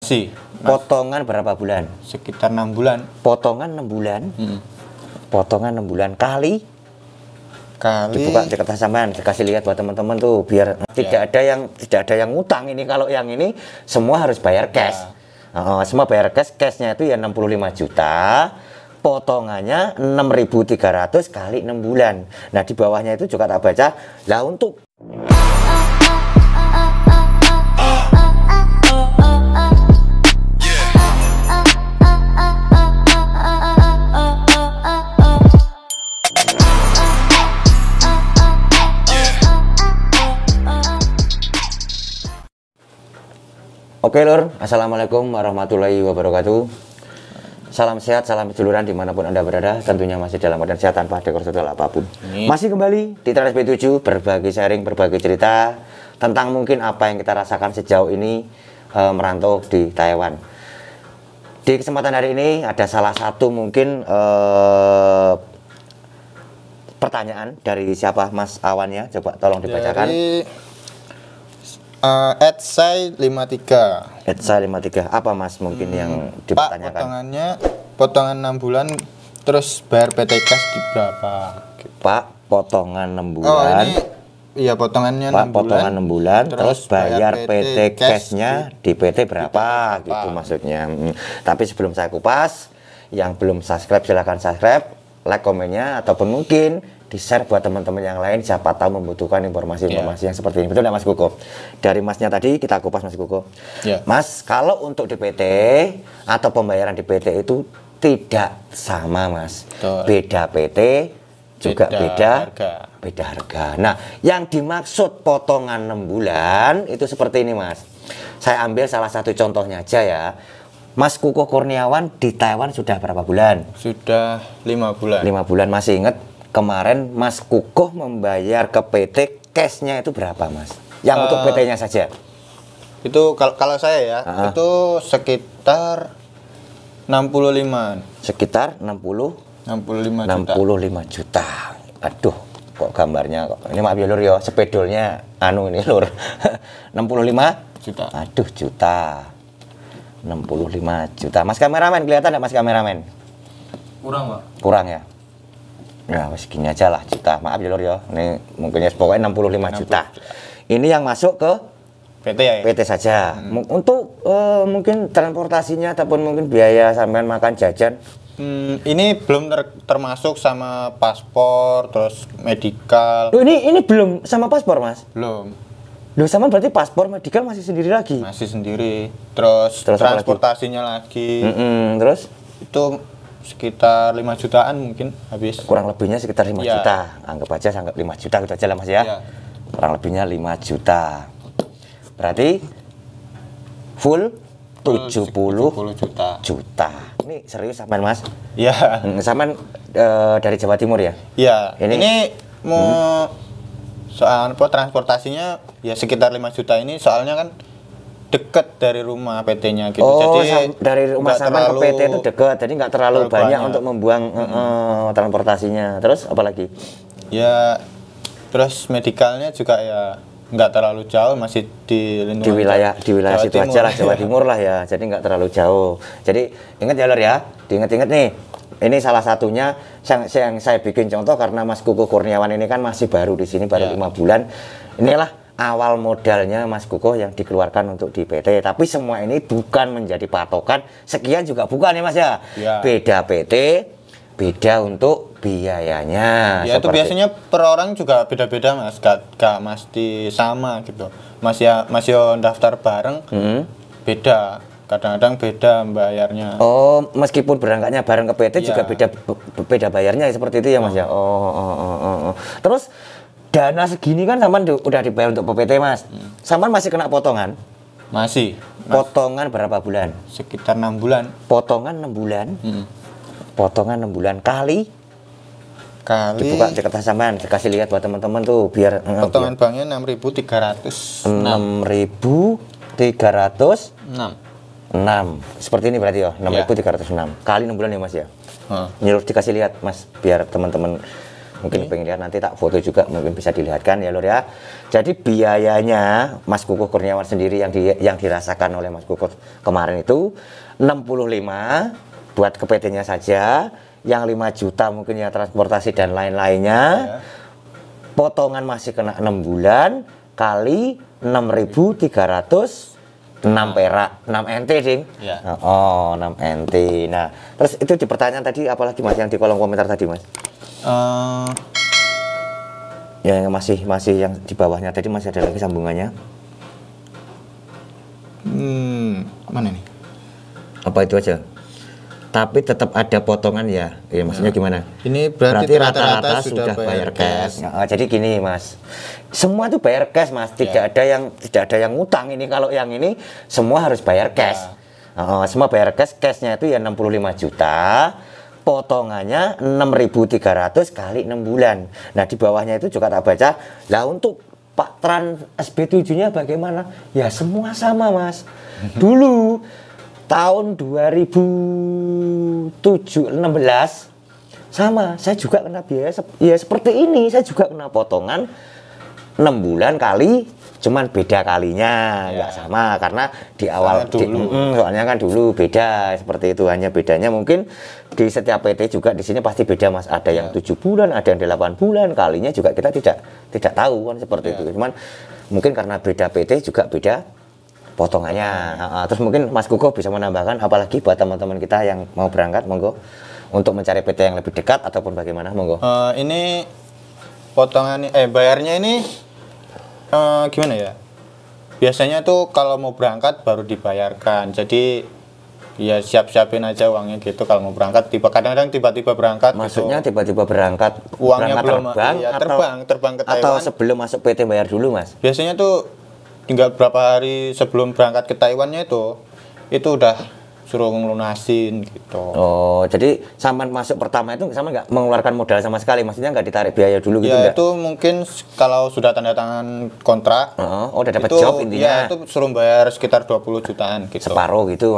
Masih. Potongan berapa bulan? Sekitar 6 bulan. Potongan 6 bulan. Potongan 6 bulan kali dibuka di kertas sampean, dikasih lihat buat teman-teman tuh biar tidak ada yang ngutang ini. Kalau yang ini semua harus bayar cash. Semua bayar cash. Cashnya itu ya 65 juta. Potongannya 6.300 kali 6 bulan. Nah, di bawahnya itu juga tak baca. Lah untuk Oke lur, assalamualaikum warahmatullahi wabarakatuh. Salam sehat, salam seduluran dimanapun Anda berada. Tentunya masih dalam keadaan sehat tanpa ada kursual apapun. Masih kembali di Trans B7 berbagi sharing, berbagi cerita tentang mungkin apa yang kita rasakan sejauh ini merantau di Taiwan. Di kesempatan hari ini ada salah satu mungkin pertanyaan dari siapa Mas Awannya? Coba tolong dibacakan. Etsai 53. Etsai 53. Apa Mas mungkin yang dipertanyakan? Pak, potongan 6 bulan terus bayar PT Cash di berapa? Pak, potongan 6 bulan. Oh, ini iya potongannya Pak, 6 bulan. potongan 6 bulan terus bayar PT Cash-nya di PT berapa gitu maksudnya. Tapi sebelum saya kupas, yang belum subscribe silahkan subscribe, like komennya ataupun mungkin di-share buat teman-teman yang lain siapa tahu membutuhkan informasi-informasi yang seperti ini. Betul nggak Mas Kuko? Dari Masnya tadi kita kupas Mas Kuko. Mas, kalau untuk di PT atau pembayaran di PT itu tidak sama Mas. Betul. Beda PT juga beda harga. Nah, yang dimaksud potongan 6 bulan itu seperti ini Mas. Saya ambil salah satu contohnya aja ya. Mas Kuko Kurniawan di Taiwan sudah berapa bulan? Sudah 5 bulan. 5 bulan. Masih ingat kemarin Mas Kuko membayar ke PT cashnya itu berapa Mas? Yang untuk PT-nya saja. Itu kalau saya ya, itu sekitar 65. Sekitar 65 juta. Aduh, kok gambarnya kok. Ini maaf ya Lur ya, spedolnya ini Lur. 65 juta. Aduh, juta. 65 juta. Mas kameramen kelihatan enggak Mas kameramen? Kurang, Pak. Kurang ya? Nah, segini aja lah juta. Maaf ya Lur ya. Ini mungkinnya pokoknya 65 juta. Ini yang masuk ke PT ya? PT saja. Untuk mungkin transportasinya ataupun mungkin biaya sampean makan jajan. Ini belum termasuk sama paspor, terus medikal. Loh, ini belum sama paspor Mas? Belum. Loh, sama berarti paspor medikal masih sendiri lagi? Masih sendiri. Terus transportasinya lagi. Terus? Itu sekitar 5 jutaan mungkin habis. Kurang lebihnya sekitar 5 juta. Anggap aja 5 juta gitu aja lah Mas ya. Kurang lebihnya 5 juta. Berarti full 70 juta. Ini serius sampean Mas? Iya. Sampean dari Jawa Timur ya? Iya. Ini mau soal transportasinya ya sekitar 5 juta ini soalnya kan dekat dari rumah PT-nya gitu. Jadi dari rumah sampean ke PT itu dekat, jadi nggak terlalu banyak untuk membuang transportasinya. Terus apa lagi? Ya, terus medikalnya juga ya nggak terlalu jauh, masih di lingkungan di wilayah situ aja lah, Jawa Timur lah ya. Jadi nggak terlalu jauh. Jadi ingat ya Lur ya, diingat-ingat nih. Ini salah satunya yang saya bikin contoh karena Mas Kuko Kurniawan ini kan masih baru di sini, baru 5 bulan. Inilah awal modalnya Mas Kuko yang dikeluarkan untuk di PT. Tapi semua ini bukan menjadi patokan. Sekian juga bukan ya Mas ya. Beda PT, beda untuk biayanya. Ya itu biasanya per orang juga beda-beda Mas. Gak mesti sama gitu. Masih daftar bareng, beda. Kadang-kadang beda bayarnya. Oh, meskipun berangkatnya bareng ke PT juga beda bayarnya seperti itu ya Mas ya. Terus dana segini kan Saman udah dibayar untuk PT Mas. Saman masih kena potongan? Masih. Potongan berapa bulan? Sekitar 6 bulan. Potongan 6 bulan. Potongan 6 bulan kali dibuka di kertas Saman, dikasih lihat buat teman-teman tuh biar potongan banknya 6.300. 6.306. Seperti ini berarti ya, 6.306 kali 6 bulan ya Mas ya. Nyuruh dikasih lihat Mas biar teman-teman Mungkin pengen lihat, nanti tak foto juga, mungkin bisa dilihatkan ya Lur ya. Jadi biayanya Mas Kukuh Kurniawan sendiri yang dirasakan oleh Mas Kukuh kemarin itu 65 buat ke PT-nya saja, yang 5 juta mungkin ya transportasi dan lain-lainnya. Potongan masih kena 6 bulan kali 6.306 perak, 6 NT ding. Ya. Oh, 6 NT. Nah, terus itu di pertanyaan tadi apalagi Mas yang di kolom komentar tadi Mas? Ya, yang masih yang di bawahnya tadi masih ada lagi sambungannya. Mana nih? Apa itu aja? Tapi tetap ada potongan ya. Ya maksudnya gimana? Ini berarti rata-rata sudah bayar cash. Nah, jadi gini Mas, semua itu bayar cash Mas. Tidak ada yang ngutang ini. Kalau yang ini semua harus bayar cash. Semua bayar cash. Cashnya itu ya 65 juta. Potongannya 6.300 kali 6 bulan. Nah di bawahnya itu juga tak baca. Lah untuk Pak Trans SB7-nya bagaimana? Ya semua sama Mas. Dulu tahun 2016 sama, saya juga kena biaya ya seperti ini, saya juga kena potongan 6 bulan kali, cuman beda kalinya nggak sama karena di awal soalnya kan dulu beda seperti itu, hanya bedanya mungkin di setiap PT juga di sini pasti beda Mas, ada yang 7 bulan, ada yang 8 bulan, kalinya juga kita tidak tahu kan seperti itu, cuman mungkin karena beda PT juga beda potongannya. Terus mungkin Mas Kukuh bisa menambahkan apalagi buat teman-teman kita yang mau berangkat, monggo, untuk mencari PT yang lebih dekat ataupun bagaimana, monggo. Ini potongan bayarnya ini gimana ya? Biasanya tuh kalau mau berangkat baru dibayarkan. Jadi ya siap-siapin aja uangnya gitu kalau mau berangkat. Kadang-kadang tiba-tiba berangkat. Maksudnya gitu. tiba-tiba berangkat, uangnya belum terbang ke Taiwan. Atau sebelum masuk PT bayar dulu Mas? Biasanya tuh tinggal berapa hari sebelum berangkat ke Taiwannya itu udah suruh ngelunasin gitu. Oh, jadi sampai masuk pertama itu sama nggak mengeluarkan modal sama sekali, maksudnya nggak ditarik biaya dulu gitu? Ya itu mungkin kalau sudah tanda tangan kontrak. Udah dapat job intinya. Ya itu suruh bayar sekitar 20 jutaan gitu. Separuh gitu.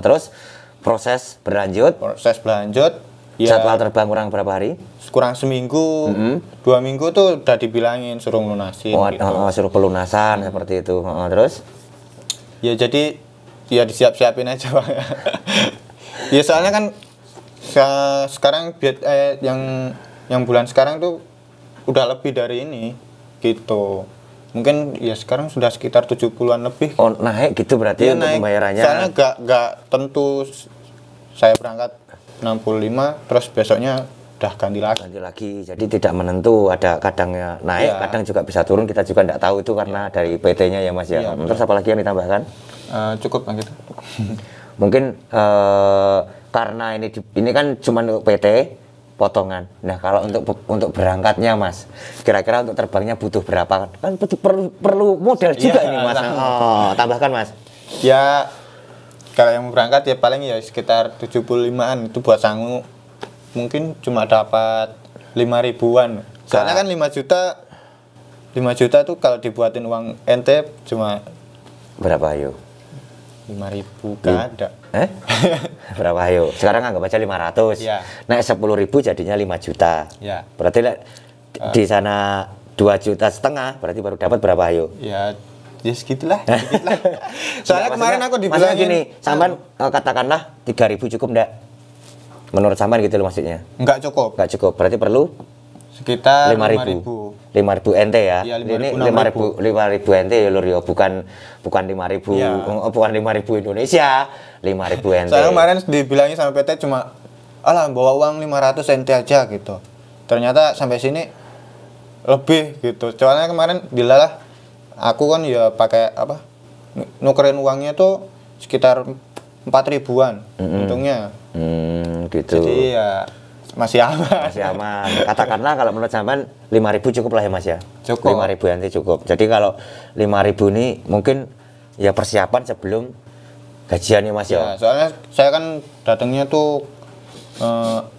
Terus proses berlanjut. Ya, jadwal terbang kurang berapa hari? Kurang seminggu, 2 minggu tuh udah dibilangin suruh ngelunasin. Gitu. Suruh pelunasan seperti itu. Terus? Ya jadi ya disiap-siapin aja Pak. Ya soalnya kan sekarang yang bulan sekarang tuh udah lebih dari ini gitu. Mungkin ya sekarang sudah sekitar 70-an lebih. Oh, naik gitu berarti ya, untuk naik. Pembayarannya. Soalnya nggak tentu saya berangkat 65 terus besoknya udah ganti lagi. Jadi tidak menentu, ada kadangnya naik, kadang juga bisa turun, kita juga tidak tahu itu karena dari PT-nya ya Mas ya. Terus apa lagi yang ditambahkan? Cukup gitu. Mungkin karena ini kan cuma untuk PT potongan. Nah, kalau untuk berangkatnya Mas, kira-kira untuk terbangnya butuh berapa? Kan perlu modal juga ini Mas. Tambahkan Mas. Ya kalau yang berangkat ya paling ya sekitar 75-an itu buat sangu. Mungkin cuma dapat 5 ribuan. Soalnya kan 5 juta tuh kalau dibuatin uang NT cuma berapa ayo? 5.000 gak ada. Berapa ayo? Sekarang anggap aja 500. Ya. Naik 10.000 jadinya 5 juta. Ya. Berarti di sana 2,5 juta, berarti baru dapat berapa ayo? Ya segitulah. Soalnya kemarin aku dibilangin gini, sampean katakanlah 3.000 cukup enggak? Menurut sampean gitu loh maksudnya? Enggak cukup. Berarti perlu sekitar 5.000 NT ya. Ini 5.000 NT ya Lur ya, bukan 5.000 bukan 5.000 Indonesia, 5.000 NT. Soalnya kemarin dibilangin sama PT cuma alah bawa uang 500 NT aja gitu. Ternyata sampai sini lebih gitu. Soalnya kemarin dilalah aku kan ya pakai nukerin uangnya tuh sekitar 4.000-an untungnya. Gitu. Jadi ya masih aman. Katakanlah kalau menurut sampean 5.000 cukup lah ya Mas ya. Cukup. 5.000 nanti cukup. Jadi kalau 5.000 ini mungkin ya persiapan sebelum gajian ya Mas ya. Soalnya saya kan datangnya tuh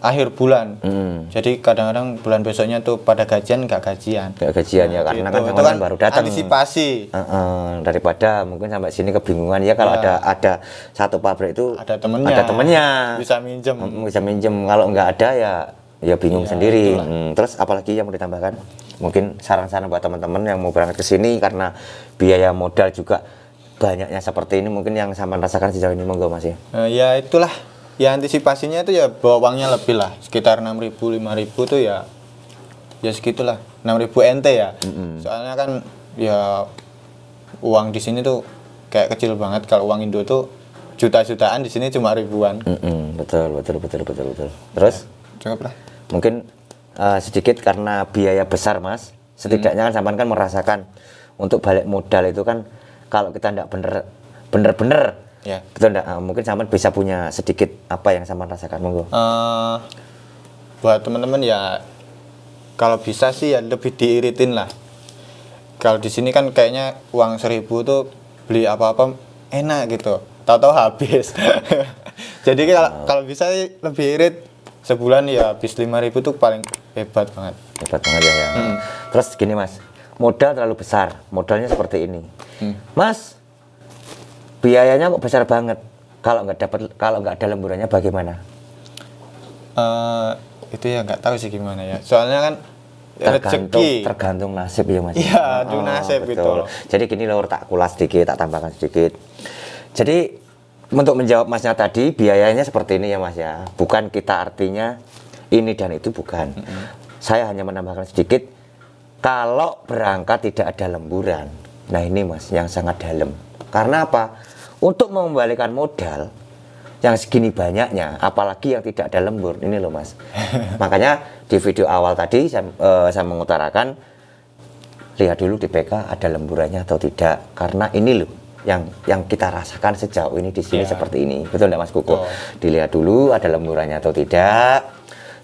akhir bulan. Jadi kadang-kadang bulan besoknya tuh pada gajian nggak gajian. Nggak gajian ya karena kan itu kan baru datang. Antisipasi. Daripada mungkin sampai sini kebingungan ya kalau ada satu pabrik itu ada temennya. Bisa minjem. Kalau nggak ada ya Ya bingung Ya, sendiri. itulah. Terus apalagi yang mau ditambahkan? Mungkin saran-saran buat teman-teman yang mau berangkat ke sini karena biaya modal juga banyaknya seperti ini, mungkin yang sama rasakan sejauh ini, monggo Mas ya. Ya itulah, ya antisipasinya itu ya bawa uangnya lebih lah, sekitar 6.000 5.000 tuh ya segitulah, 6.000 NT ya. Soalnya kan ya uang di sini tuh kayak kecil banget, kalau uang Indo tuh juta-jutaan, di sini cuma ribuan. Betul. Terus Cukup lah. mungkin sedikit karena biaya besar Mas, setidaknya kan sampean kan merasakan untuk balik modal itu kan kalau kita tidak bener-bener Ya. kita ndak, mungkin sampean bisa punya sedikit apa yang sampean rasakan, monggo. Buat teman-teman ya, kalau bisa sih ya lebih diiritin lah. Kalau di sini kan kayaknya uang 1.000 tuh beli apa-apa enak gitu, tahu-tahu habis. Jadi kalau bisa sih lebih irit, sebulan ya habis 5.000 tuh paling hebat banget. Hebat banget ya. Terus gini Mas, modal terlalu besar, modalnya seperti ini. Mas, biayanya kok besar banget. Kalau nggak ada lemburannya bagaimana? Itu ya nggak tahu sih gimana ya. Soalnya kan rezeki. Tergantung nasib ya Mas. Iya, aduh nasib betul. itu. Jadi gini loh, tak kulas sedikit, tak tambahkan sedikit. Jadi untuk menjawab Masnya tadi, biayanya seperti ini ya Mas ya. Bukan kita artinya ini dan itu, bukan. Saya hanya menambahkan sedikit, kalau berangkat tidak ada lemburan. Nah ini Mas yang sangat dalam. Karena apa? Untuk mengembalikan modal yang segini banyaknya, apalagi yang tidak ada lembur, ini loh Mas. Makanya di video awal tadi saya mengutarakan, lihat dulu di PK ada lemburannya atau tidak. Karena ini loh yang kita rasakan sejauh ini di sini seperti ini. Betul enggak Mas Kuko? Dilihat dulu ada lemburannya atau tidak.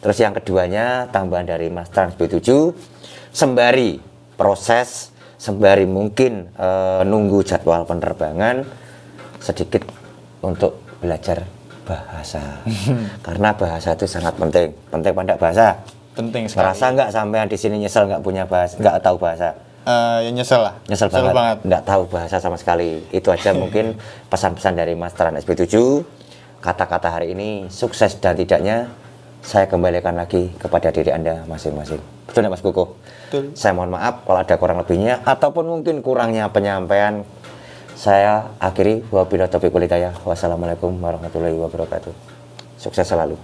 Terus yang keduanya, tambahan dari Mas Trans B7, sembari proses, sembari mungkin nunggu jadwal penerbangan, sedikit untuk belajar bahasa. Karena bahasa itu sangat penting. Penting pada bahasa. Penting sekali. Ngerasa nggak sampean di sini nyesel nggak punya bahasa, nggak tahu bahasa? Ya nyesel lah. Nyesel banget. Nggak tahu bahasa sama sekali. Itu aja mungkin pesan-pesan dari Mas Trans SB7. Kata-kata hari ini sukses dan tidaknya saya kembalikan lagi kepada diri Anda masing-masing. Betul nggak Mas Kuko? Betul. Saya mohon maaf kalau ada kurang lebihnya ataupun mungkin kurangnya penyampaian. Saya akhiri, wabillahi taufiq wal hidayah. Wassalamualaikum warahmatullahi wabarakatuh. Sukses selalu.